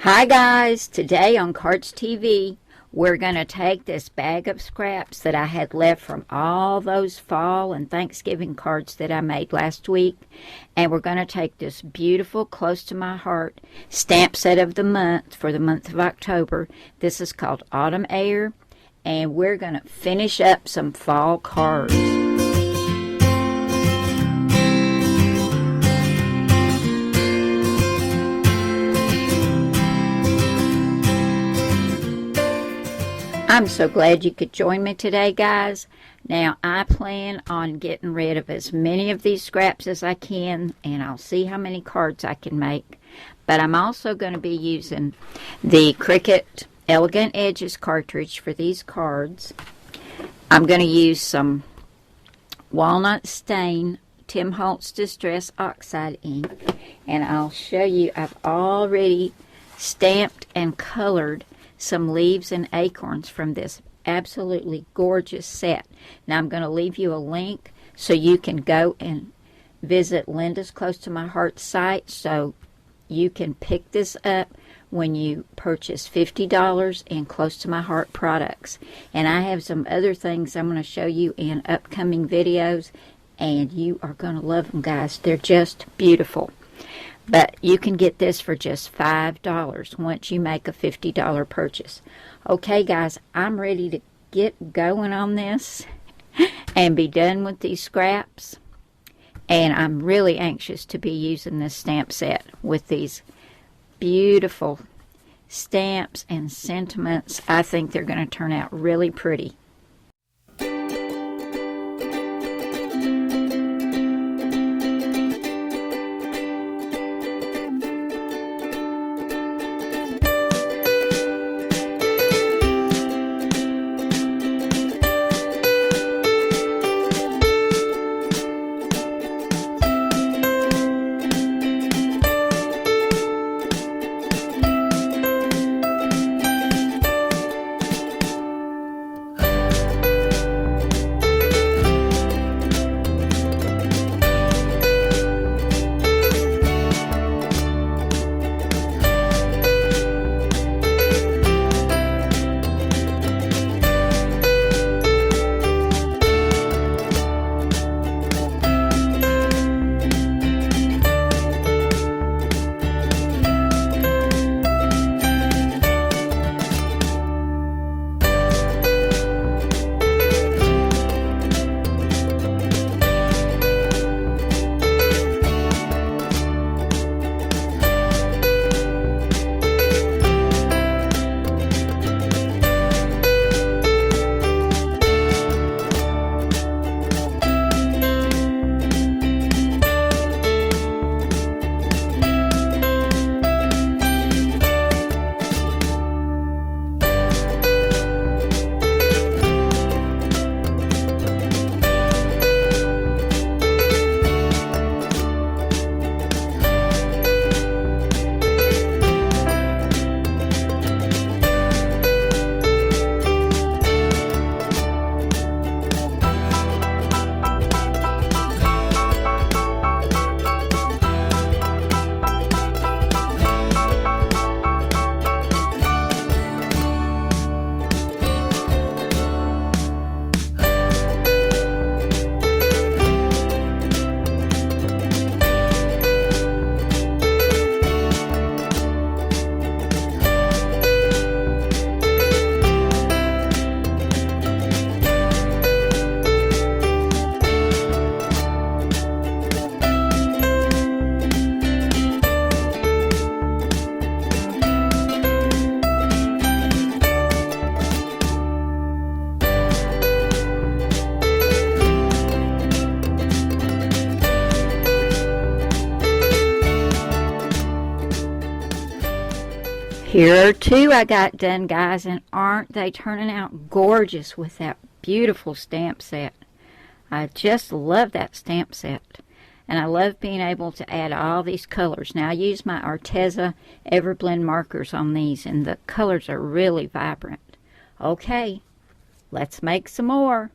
Hi guys, today on Cardz TV we're going to take this bag of scraps that I had left from all those fall and Thanksgiving cards that I made last week, and we're going to take this beautiful close to my heart stamp set of the month for the month of October. This is called Autumn Air, and we're going to finish up some fall cards. I'm so glad you could join me today, guys. Now, I plan on getting rid of as many of these scraps as I can, and I'll see how many cards I can make. But I'm also going to be using the Cricut Elegant Edges cartridge for these cards. I'm going to use some Walnut Stain Ctmh Distress Oxide ink, and I'll show you I've already stamped and colored some leaves and acorns from this absolutely gorgeous set. Now I'm going to leave you a link so you can go and visit Linda's Close to My Heart site so you can pick this up when you purchase $50 in Close to My Heart products. And I have some other things I'm going to show you in upcoming videos, and you are going to love them, guys. They're just beautiful. But you can get this for just $5 once you make a $50 purchase. Okay, guys, I'm ready to get going on this and be done with these scraps. And I'm really anxious to be using this stamp set with these beautiful stamps and sentiments. I think they're going to turn out really pretty. Here are two I got done, guys, and aren't they turning out gorgeous with that beautiful stamp set? I just love that stamp set, and I love being able to add all these colors. Now I use my Arteza Everblend markers on these, and the colors are really vibrant. Okay, let's make some more.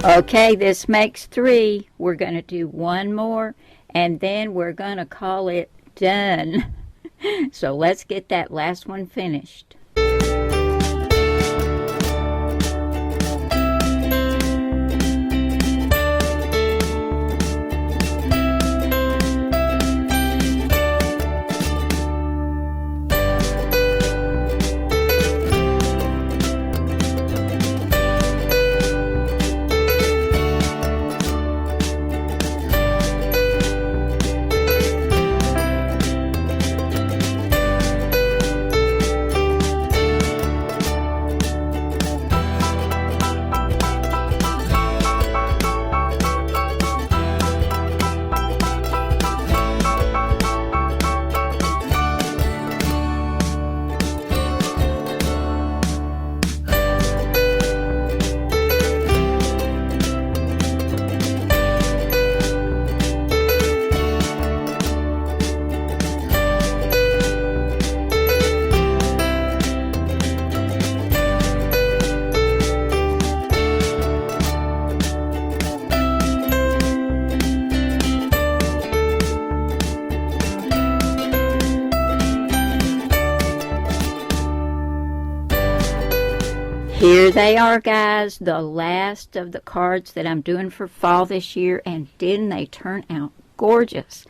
Okay, this makes 3. We're going to do one more, and then we're going to call it done. So let's get that last one finished. Here they are, guys, the last of the cards that I'm doing for fall this year, and didn't they turn out gorgeous?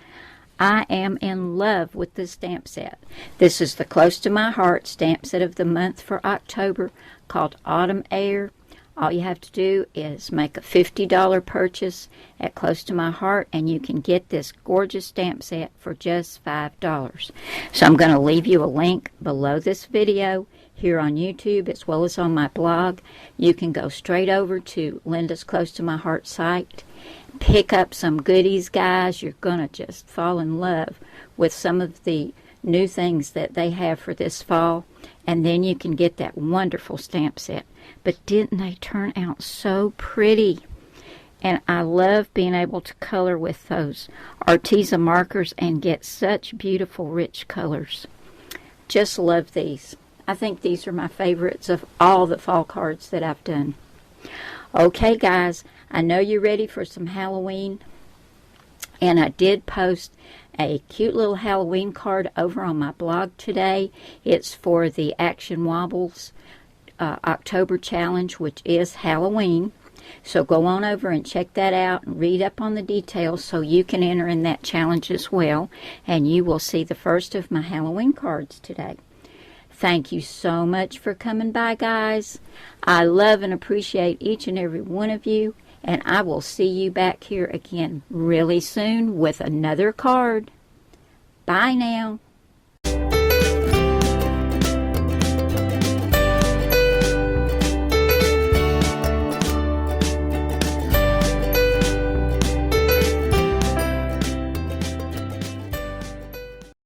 I am in love with this stamp set. This is the Close to My Heart stamp set of the month for October, called Autumn Air. All you have to do is make a $50 purchase at Close to My Heart, and you can get this gorgeous stamp set for just $5. So I'm going to leave you a link below this video here on YouTube as well as on my blog. You can go straight over to Linda's Close to My Heart site, pick up some goodies, guys. You're going to just fall in love with some of the new things that they have for this fall, and then you can get that wonderful stamp set. But didn't they turn out so pretty? And I love being able to color with those Arteza markers and get such beautiful rich colors. Just love these. I think these are my favorites of all the fall cards that I've done. Okay, guys, I know you're ready for some Halloween, and I did post a cute little Halloween card over on my blog today. It's for the Action Wobbles October Challenge, which is Halloween. So go on over and check that out and read up on the details so you can enter in that challenge as well, and you will see the first of my Halloween cards today. Thank you so much for coming by, guys. I love and appreciate each and every one of you, and I will see you back here again really soon with another card. Bye now.